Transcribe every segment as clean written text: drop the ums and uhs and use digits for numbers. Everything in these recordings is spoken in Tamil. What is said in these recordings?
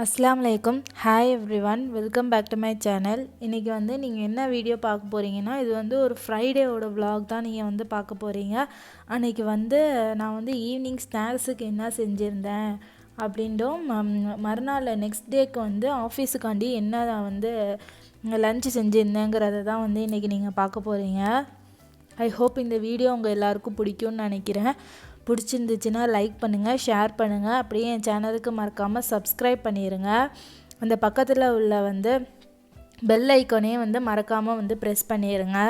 அஸ்ஸலாமு அலைக்கும். Hi everyone, welcome back to my channel. இன்றைக்கி நீங்கள் என்ன வீடியோ பார்க்க போகிறீங்கன்னா, இது ஒரு ஃப்ரைடேவோட vlog தான் நீங்கள் பார்க்க போகிறீங்க. அன்றைக்கி நான் ஈவினிங் ஸ்நாக்ஸுக்கு என்ன செஞ்சுருந்தேன் அப்படின்ட்டும், மறுநாள் நெக்ஸ்ட் டேக்கு ஆஃபீஸுக்காண்டி என்ன லன்ச் செஞ்சுருந்தேங்கிறத தான் இன்றைக்கி நீங்கள் பார்க்க போகிறீங்க. ஐ ஹோப் இந்த வீடியோ உங்கள் எல்லாருக்கும் பிடிக்கும்னு நினைக்கிறேன். பிடிச்சிருந்துச்சுன்னா லைக் பண்ணுங்கள், ஷேர் பண்ணுங்கள், அப்படியே என் சேனலுக்கு மறக்காமல் சப்ஸ்கிரைப் பண்ணிடுங்க. அந்த பக்கத்தில் உள்ள பெல் ஐக்கானே மறக்காமல் ப்ரெஸ் பண்ணிடுங்க.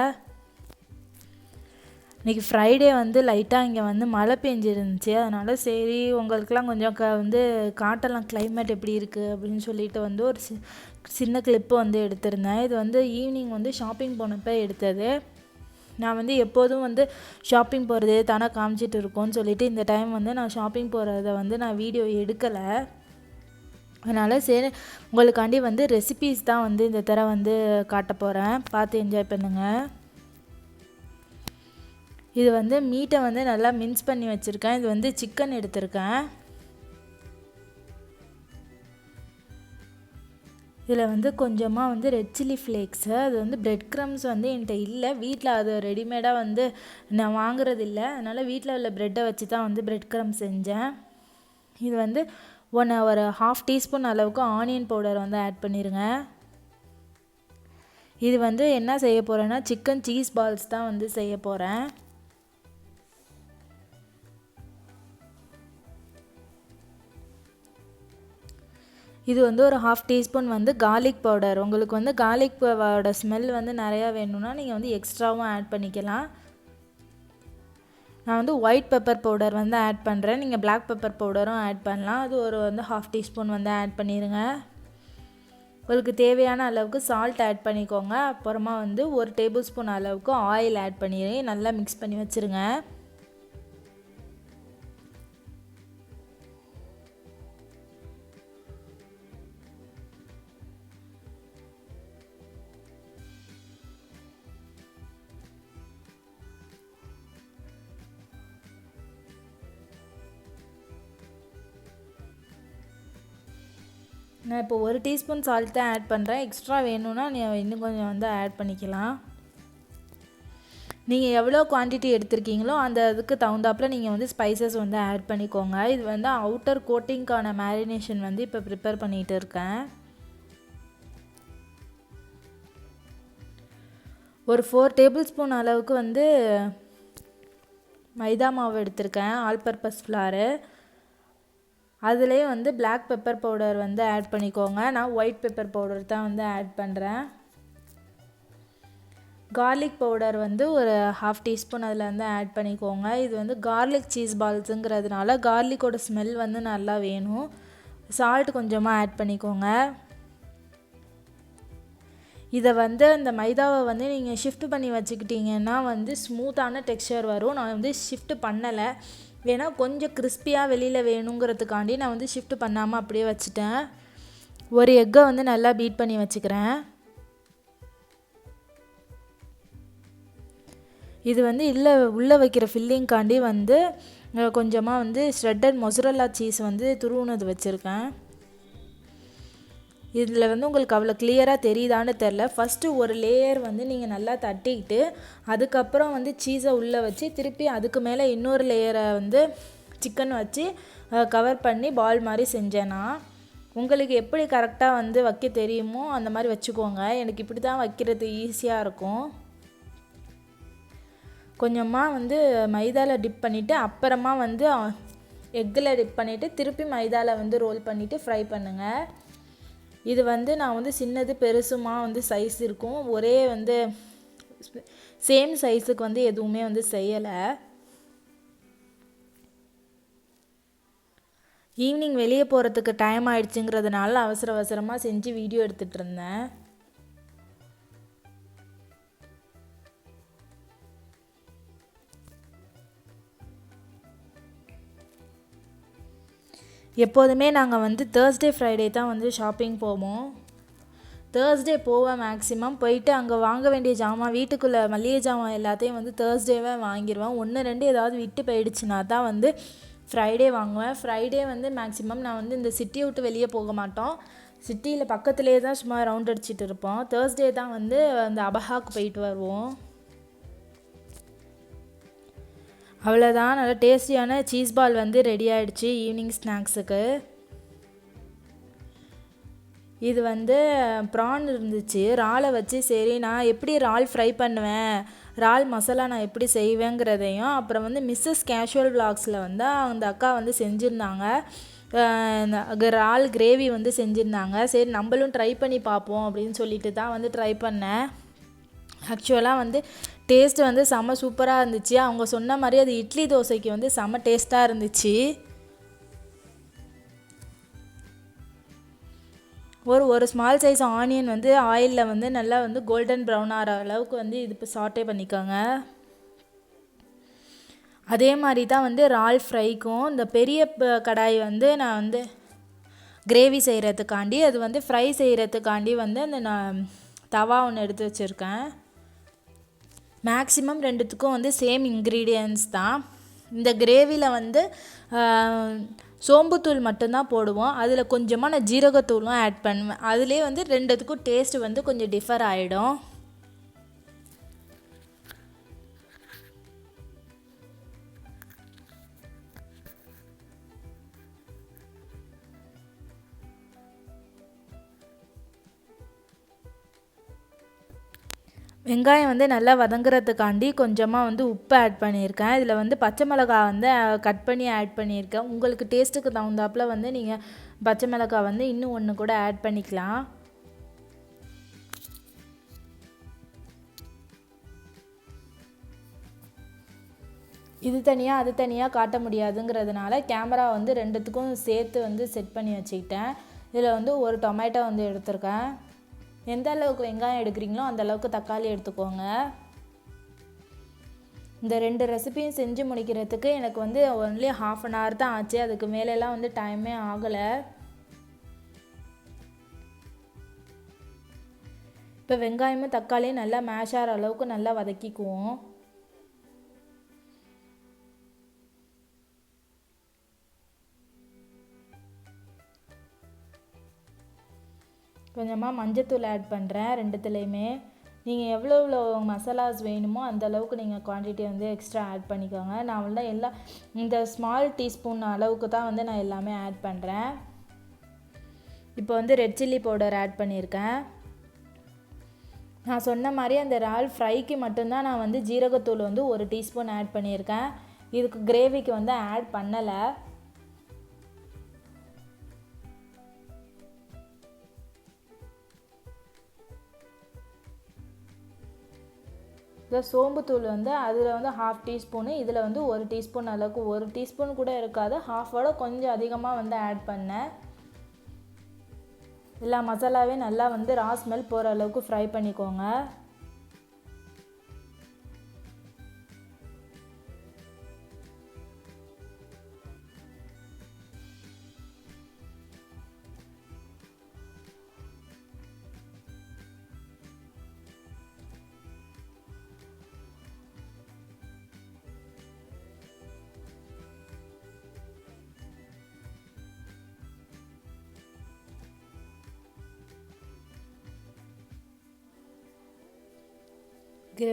இன்றைக்கி ஃப்ரைடே லைட்டாக இங்கே மழை பெஞ்சிருந்துச்சு. அதனால் சரி உங்களுக்கெலாம் கொஞ்சம் காட்டலாம் கிளைமேட் எப்படி இருக்குது அப்படின்னு சொல்லிட்டு ஒரு சின்ன கிளிப்பு எடுத்திருந்தேன். இது ஈவினிங் ஷாப்பிங் போனப்போ எடுத்தது. நான் எப்போதும் ஷாப்பிங் போகிறதே தானே காமிச்சிட்டு இருக்கோன்னு சொல்லிவிட்டு இந்த டைம் நான் ஷாப்பிங் போகிறத நான் வீடியோ எடுக்கலை. அதனால் சரி உங்களுக்காண்டி ரெசிபீஸ் தான் இந்த தடவை காட்ட போகிறேன். பார்த்து என்ஜாய் பண்ணுங்கள். இது மீட்டை நல்லா மின்ஸ் பண்ணி வச்சுருக்கேன். இது சிக்கன் எடுத்திருக்கேன். இதில் கொஞ்சமாக ரெட் சில்லி ஃப்ளேக்ஸு, அது பிரெட் க்ரம்ஸ் என்கிட்ட இல்லை, வீட்டில் அது ரெடிமேடாக நான் வாங்குறது இல்லை. அதனால் வீட்டில் உள்ள ப்ரெட்டை வச்சு தான் பிரெட் க்ரம்ஸ் செஞ்சேன். இது ஒரு 1/2 டீஸ்பூன் அளவுக்கு ஆனியன் பவுடர் ஆட் பண்ணிடுங்க. இது என்ன செய்ய போகிறேன்னா சிக்கன் சீஸ் பால்ஸ் தான் செய்ய போகிறேன். இது ஒரு 1/2 டீஸ்பூன் கார்லிக் பவுடர். உங்களுக்கு கார்லிக் பவுடரோட ஸ்மெல் நிறையா வேணும்னா நீங்கள் எக்ஸ்ட்ராவும் ஆட் பண்ணிக்கலாம். நான் ஒயிட் பெப்பர் பவுடர் ஆட் பண்ணுறேன். நீங்கள் பிளாக் பெப்பர் பவுடரும் ஆட் பண்ணலாம். அது ஒரு 1/2 டீஸ்பூன் ஆட் பண்ணிடுங்க. உங்களுக்கு தேவையான அளவுக்கு சால்ட் ஆட் பண்ணிக்கோங்க. அப்புறமா 1 டேபிள் ஸ்பூன் அளவுக்கு ஆயில் ஆட் பண்ணிடுங்க. நல்லா மிக்ஸ் பண்ணி வச்சுருங்க. நான் இப்போ 1 டீஸ்பூன் சால்ட் தான் ஆட் பண்ணுறேன். எக்ஸ்ட்ரா வேணும்னா நீங்கள் இன்னும் கொஞ்சம் ஆட் பண்ணிக்கலாம். நீங்கள் எவ்வளோ குவான்டிட்டி எடுத்திருக்கீங்களோ அந்த அதுக்கு தகுந்தாப்பில் நீங்கள் ஸ்பைசஸ் ஆட் பண்ணிக்கோங்க. இது அவுட்டர் கோட்டிங்க்கான மேரினேஷன் இப்போ ப்ரிப்பேர் பண்ணிகிட்டு இருக்கேன். ஒரு 4 டேபிள் ஸ்பூன் அளவுக்கு மைதா மாவு எடுத்திருக்கேன், ஆல் பர்பஸ் ஃப்ளாரு. அதுலேயே பிளாக் பெப்பர் பவுடர் ஆட் பண்ணிக்கோங்க. நான் ஒயிட் பெப்பர் பவுடர் தான் ஆட் பண்ணுறேன். கார்லிக் பவுடர் ஒரு 1/2 டீஸ்பூன் அதில் ஆட் பண்ணிக்கோங்க. இது கார்லிக் சீஸ் பால்ஸுங்கிறதுனால கார்லிக்கோட ஸ்மெல் நல்லா வேணும். சால்ட் கொஞ்சமாக ஆட் பண்ணிக்கோங்க. இதை இந்த மைதாவை நீங்கள் ஷிஃப்ட் பண்ணி வச்சுக்கிட்டிங்கன்னா ஸ்மூத்தான டெக்ஸ்சர் வரும். நான் ஷிஃப்ட் பண்ணலை, ஏன்னா கொஞ்சம் கிறிஸ்பியாக வெளியில் வேணுங்கிறதுக்காண்டி நான் ஷிஃப்ட் பண்ணாமல் அப்படியே வச்சுட்டேன். ஒரு எக்கை நல்லா பீட் பண்ணி வச்சுக்கிறேன். இது உள்ளே வைக்கிற ஃபில்லிங்காண்டி கொஞ்சமாக ஷ்ரெட்டட் மொசரல்லா சீஸ் துருவுனது வச்சுருக்கேன். இதில் உங்களுக்கு அவ்வளோ கிளியராக தெரியுதான்னு தெரில. ஃபஸ்ட்டு ஒரு லேயர் நீங்கள் நல்லா தட்டிக்கிட்டு அதுக்கப்புறம் சீஸை உள்ளே வச்சு திருப்பி அதுக்கு மேலே இன்னொரு லேயரை சிக்கன் வச்சு கவர் பண்ணி பால் மாதிரி செஞ்சேன்னா, உங்களுக்கு எப்படி கரெக்டாக வைக்க தெரியுமோ அந்த மாதிரி வச்சுக்கோங்க. எனக்கு இப்படி தான் வைக்கிறது ஈஸியாக இருக்கும். கொஞ்சமாக மைதாவில் டிப் பண்ணிவிட்டு அப்புறமா எக்கில் டிப் பண்ணிவிட்டு திருப்பி மைதாவில் ரோல் பண்ணிவிட்டு ஃப்ரை பண்ணுங்கள். இது நான் சின்னது பெருசுமா சைஸ் இருக்கும். ஒரே சேம் சைஸுக்கு எதுவுமே செய்யலை. ஈவினிங் வெளியே போகிறதுக்கு டைம் ஆயிடுச்சுங்கிறதுனால அவசர அவசரமாக செஞ்சு வீடியோ எடுத்துகிட்டு இருந்தேன். எப்போதுமே நாங்கள் தேர்ஸ்டே ஃப்ரைடே தான் ஷாப்பிங் போவோம். தேர்ஸ்டே போவேன் மேக்ஸிமம். போயிட்டு அங்கே வாங்க வேண்டிய ஜாமான், வீட்டுக்குள்ளே மளிகை ஜாமான் எல்லாத்தையும் தேர்ஸ்டேவே வாங்கிடுவேன். 1-2 ஏதாவது விட்டு போயிடுச்சுன்னா தான் ஃப்ரைடே வாங்குவேன். ஃப்ரைடே வந்து மேக்ஸிமம் நான் வந்து இந்த சிட்டியை விட்டு வெளியே போக மாட்டோம். சிட்டியில் பக்கத்துலேயே தான் சும்மா ரவுண்ட் அடிச்சிட்டு இருப்போம். தேர்ஸ்டே தான் வந்து அந்த அபஹாக்கு போயிட்டு வருவோம். அவ்வளோதான், நல்லா டேஸ்டியான சீஸ் பால் வந்து ரெடி ஆகிடுச்சு ஈவினிங் ஸ்நாக்ஸுக்கு. இது வந்து ப்ரான் இருந்துச்சு, இறாலை வச்சு சரி நான் எப்படி இறால் ஃப்ரை பண்ணுவேன், இறால் மசாலா நான் எப்படி செய்வேங்கிறதையும் அப்புறம் வந்து Mrs.casual vlogsல வந்து அந்த அக்கா வந்து செஞ்சுருந்தாங்க. இறால் கிரேவி வந்து செஞ்சுருந்தாங்க. சரி நம்மளும் ட்ரை பண்ணி பார்ப்போம் அப்படின்னு சொல்லிட்டு தான் வந்து ட்ரை பண்ணேன். ஆக்சுவலாக வந்து டேஸ்ட் வந்து செம்ம சூப்பராக இருந்துச்சு. அவங்க சொன்ன மாதிரி அது இட்லி தோசைக்கு வந்து செம்ம டேஸ்ட்டாக இருந்துச்சு. ஒரு ஸ்மால் சைஸ் ஆனியன் வந்து ஆயிலில் வந்து நல்லா வந்து கோல்டன் ப்ரௌன் ஆகிற அளவுக்கு வந்து இது இப்போ சாட்டே பண்ணிக்கோங்க. அதே மாதிரி தான் வந்து இறால் ஃப்ரைக்கும் இந்த பெரிய கடாய் வந்து நான் வந்து கிரேவி செய்கிறதுக்காண்டி, அது வந்து ஃப்ரை செய்கிறதுக்காண்டி வந்து அந்த நான் தவா ஒன்று எடுத்து வச்சுருக்கேன். மேக்ஸிமம் ரெண்டுத்துக்கும் வந்து சேம் இன்க்ரீடியன்ஸ் தான். இந்த கிரேவியில் வந்து சோம்புத்தூள் மட்டும்தான் போடுவோம். அதில் கொஞ்சமாக நான் ஜீரகத்தூளும் ஆட் பண்ணுவேன். அதிலே வந்து ரெண்டுத்துக்கும் டேஸ்ட் வந்து கொஞ்சம் டிஃபர் ஆகிடும். வெங்காயம் வந்து நல்லா வதங்குறதுக்காண்டி கொஞ்சமாக வந்து உப்பு ஆட் பண்ணியிருக்கேன். இதில் வந்து பச்சை மிளகாய் வந்து கட் பண்ணி ஆட் பண்ணியிருக்கேன். உங்களுக்கு டேஸ்ட்டுக்கு தகுந்தாப்பில் வந்து நீங்கள் பச்சை மிளகாய் வந்து இன்னும் ஒன்று கூட ஆட் பண்ணிக்கலாம். இது தனியாக அது தனியாக காட்ட முடியாதுங்கிறதுனால கேமரா வந்து ரெண்டுத்துக்கும் சேர்த்து வந்து செட் பண்ணி வச்சுக்கிட்டேன். இதில் வந்து ஒரு டொமேட்டோ வந்து எடுத்திருக்கேன். எந்த அளவுக்கு வெங்காயம் எடுக்கிறீங்களோ அந்த அளவுக்கு தக்காளி எடுத்துக்கோங்க. இந்த 2 ரெசிபியும் செஞ்சு முடிக்கிறதுக்கு எனக்கு வந்து ஒன்லி 1/2 hour தான் ஆச்சு. அதுக்கு மேலெலாம் வந்து டைமே ஆகலை. இப்போ வெங்காயமும் தக்காளியும் நல்லா மேஷ் ஆகிற அளவுக்கு நல்லா வதக்கிக்குவோம். கொஞ்சமாக மஞ்சத்தூள் ஆட் பண்ணுறேன் ரெண்டுத்துலேயுமே. நீங்கள் எவ்வளோ மசாலாஸ் வேணுமோ அந்த அளவுக்கு நீங்கள் குவான்டிட்டி வந்து எக்ஸ்ட்ரா ஆட் பண்ணிக்கோங்க. நான் வந்து எல்லாம் இந்த ஸ்மால் டீஸ்பூன் அளவுக்கு தான் வந்து நான் எல்லாமே ஆட் பண்ணுறேன். இப்போ வந்து ரெட் சில்லி பவுடர் ஆட் பண்ணியிருக்கேன். நான் சொன்ன மாதிரி அந்த இறால் ஃப்ரைக்கு மட்டும்தான் நான் வந்து ஜீரகத்தூள் வந்து 1 டீஸ்பூன் ஆட் பண்ணியிருக்கேன். இதுக்கு கிரேவிக்கு வந்து ஆட் பண்ணலை. இதில் சோம்புத்தூள் வந்து அதில் வந்து 1/2 டீஸ்பூனு, இதில் வந்து 1 டீஸ்பூன் அளவுக்கு, 1 டீஸ்பூன் கூட இருக்காது, 1/2 கொஞ்சம் அதிகமாக வந்து ஆட் பண்ணேன். எல்லா மசாலாவே நல்லா வந்து ரா ஸ்மெல் போகிற அளவுக்கு ஃப்ரை பண்ணிக்கோங்க.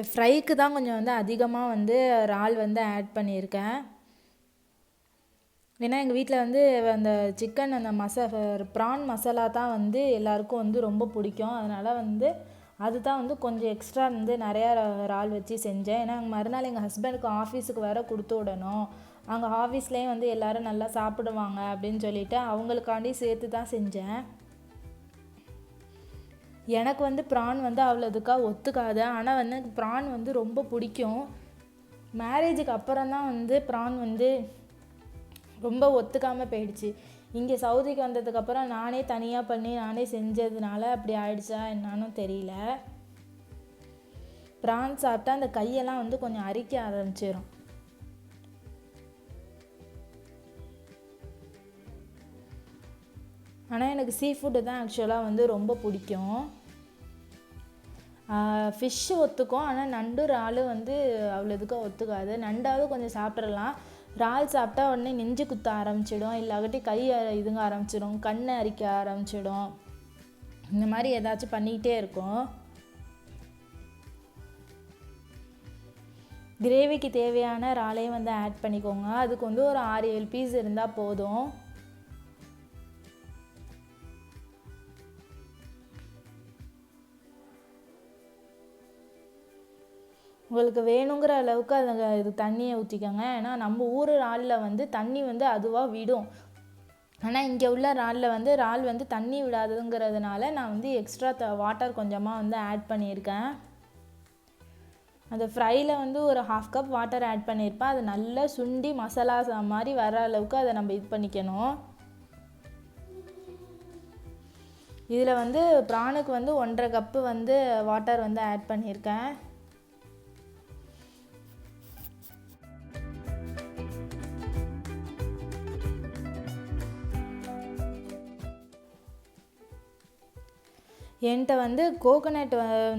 ஃப்ரைக்கு தான் கொஞ்சம் வந்து அதிகமாக வந்து இறால் வந்து ஆட் பண்ணியிருக்கேன். ஏன்னா எங்கள் வீட்டில் வந்து அந்த சிக்கன் அந்த ப்ரான் மசாலா தான் வந்து எல்லாருக்கும் வந்து ரொம்ப பிடிக்கும். அதனால் வந்து அதுதான் வந்து கொஞ்சம் எக்ஸ்ட்ரா வந்து நிறையா இறால் வச்சு செஞ்சேன். ஏன்னா மறுநாள் எங்கள் ஹஸ்பண்டுக்கு ஆஃபீஸுக்கு வேறு கொடுத்து விடணும். அங்கே ஆஃபீஸ்லேயும் வந்து எல்லோரும் நல்லா சாப்பிடுவாங்க அப்படின்னு சொல்லிவிட்டு அவங்களுக்காண்டி சேர்த்து தான் செஞ்சேன். எனக்கு வந்து ப்ரான் வந்து அவ்வளோதுக்காக ஒத்துக்காது. ஆனால் வந்து ப்ரான் வந்து ரொம்ப பிடிக்கும். மேரேஜுக்கு அப்புறம் தான் வந்து ப்ரான் வந்து ரொம்ப ஒத்துக்காமல் போயிடுச்சு. இங்கே சவுதிக்கு வந்ததுக்கப்புறம் நானே தனியாக பண்ணி நானே செஞ்சதுனால அப்படி ஆயிடுச்சா என்னான்னு தெரியல. ப்ரான் சாப்பிட்டா அந்த கையெல்லாம் வந்து கொஞ்சம் அரிக்க ஆரம்பிச்சிடும். ஆனால் எனக்கு சீ ஃபுட்டு தான் ஆக்சுவலாக வந்து ரொம்ப பிடிக்கும். ஃபிஷ்ஷு ஒத்துக்கும், ஆனால் நண்டு இறால் வந்து அவ்வளோதுக்கு ஒத்துக்காது. நண்டாவது கொஞ்சம் சாப்பிட்றலாம், இறால் சாப்பிட்டா உடனே நெஞ்சு குத்த ஆரம்பிச்சிடும், இல்லாட்டி கை இதுங்க ஆரம்பிச்சிடும், கண் அரிக்க ஆரம்பிச்சிடும். இந்த மாதிரி ஏதாச்சும் பண்ணிக்கிட்டே இருக்கும். கிரேவிக்கு தேவையான இறாலையும் வந்து ஆட் பண்ணிக்கோங்க. அதுக்கு வந்து ஒரு 6-7 பீஸ் இருந்தால் போதும். உங்களுக்கு வேணுங்கிற அளவுக்கு இது தண்ணியை ஊற்றிக்கோங்க. ஏன்னா நம்ம ஊர் இறாலில் வந்து தண்ணி வந்து அதுவாக விடும். ஆனால் இங்கே உள்ள இறாலில் வந்து இறால் வந்து தண்ணி விடாதுங்கிறதுனால நான் வந்து எக்ஸ்ட்ரா வாட்டர் கொஞ்சமாக வந்து ஆட் பண்ணியிருக்கேன். அந்த ஃப்ரையில் வந்து ஒரு 1/2 கப் வாட்டர் ஆட் பண்ணியிருப்பேன். அது நல்லா சுண்டி மசாலா மாதிரி வர அளவுக்கு அதை நம்ம இது பண்ணிக்கணும். இதில் வந்து ப்ரானுக்கு வந்து 1.5 கப்பு வந்து வாட்டர் வந்து ஆட் பண்ணியிருக்கேன். என்கிட்ட வந்து கோகோனட்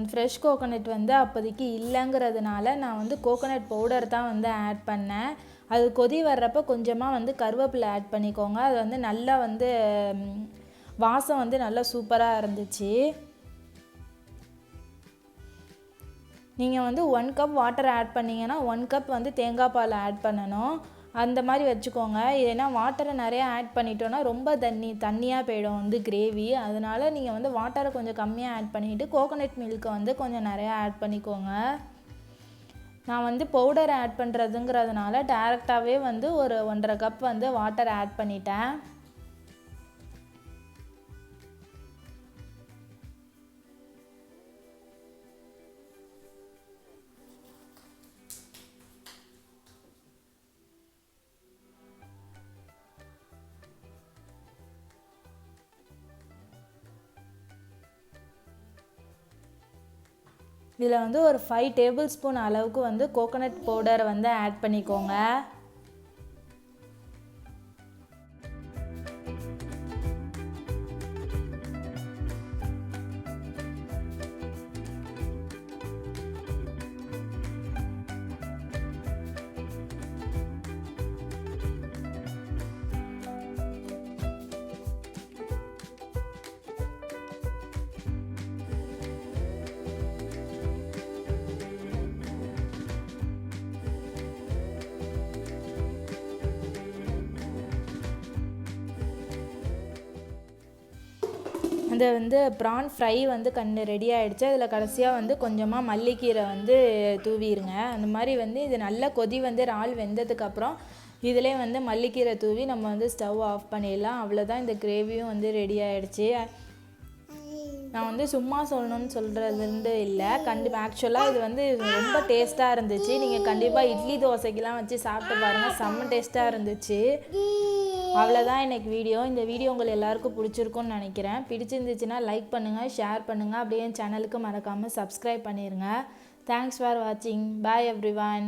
ஃப்ரெஷ் கோகோனட் வந்து அப்போதைக்கு இல்லைங்கிறதுனால நான் வந்து கோகோனட் பவுடர் தான் வந்து ஆட் பண்ணேன். அது கொதி வர்றப்போ கொஞ்சமாக வந்து கருவேப்பிலை ஆட் பண்ணிக்கோங்க. அது வந்து நல்லா வந்து வாசம் வந்து நல்லா சூப்பராக இருந்துச்சு. நீங்கள் வந்து 1 கப் வாட்டர் ஆட் பண்ணிங்கன்னா 1 கப் வந்து தேங்காய் பால் ஆட் பண்ணணும். அந்த மாதிரி வச்சுக்கோங்க. ஏன்னா வாட்டரை நிறையா ஆட் பண்ணிட்டோன்னா ரொம்ப தண்ணியாக போயிடும் வந்து கிரேவி. அதனால் நீங்கள் வந்து வாட்டரை கொஞ்சம் கம்மியாக ஆட் பண்ணிவிட்டு கோகோனட் மில்க்கை வந்து கொஞ்சம் நிறையா ஆட் பண்ணிக்கோங்க. நான் வந்து பவுடர் ஆட் பண்ணுறதுங்கிறதுனால டேரெக்டாகவே வந்து ஒரு 1.5 கப் வந்து வாட்டர் ஆட் பண்ணிட்டேன். இதில் வந்து ஒரு 5 டேபிள் ஸ்பூன் அளவுக்கு வந்து கோகோனட் பவுடரை வந்து ஆட் பண்ணிக்கோங்க. அந்த வந்து ப்ரான் ஃப்ரை வந்து ரெடி ஆகிடுச்சு. அதில் கடைசியாக வந்து கொஞ்சமாக மல்லிக்கீரை வந்து தூவிடுங்க. அந்த மாதிரி வந்து இது நல்லா கொதி வந்து இறால் வெந்ததுக்கப்புறம் இதிலே வந்து மல்லிக்கீரை தூவி நம்ம வந்து ஸ்டவ் ஆஃப் பண்ணிடலாம். அவ்வளோதான், இந்த கிரேவியும் வந்து ரெடி ஆகிடுச்சு. நான் வந்து சும்மா சொல்லணும்னு சொல்கிறதுலேருந்து இல்லை, ஆக்சுவலாக இது வந்து ரொம்ப டேஸ்ட்டாக இருந்துச்சு. நீங்கள் கண்டிப்பாக இட்லி தோசைக்கெலாம் வச்சு சாப்பிட்டு பாருங்கள், செம்ம டேஸ்ட்டாக இருந்துச்சு. அவ்வளோதான் எனக்கு வீடியோ. இந்த வீடியோ உங்களுக்கு எல்லாருக்கும் பிடிச்சிருக்கும்னு நினைக்கிறேன். பிடிச்சிருந்துச்சுன்னா லைக் பண்ணுங்கள், ஷேர் பண்ணுங்கள், அப்படியே என் சேனலுக்கு மறக்காமல் சப்ஸ்கிரைப் பண்ணிடுங்க. தேங்க்ஸ் ஃபார் வாட்சிங். பாய் எவ்ரிவன்.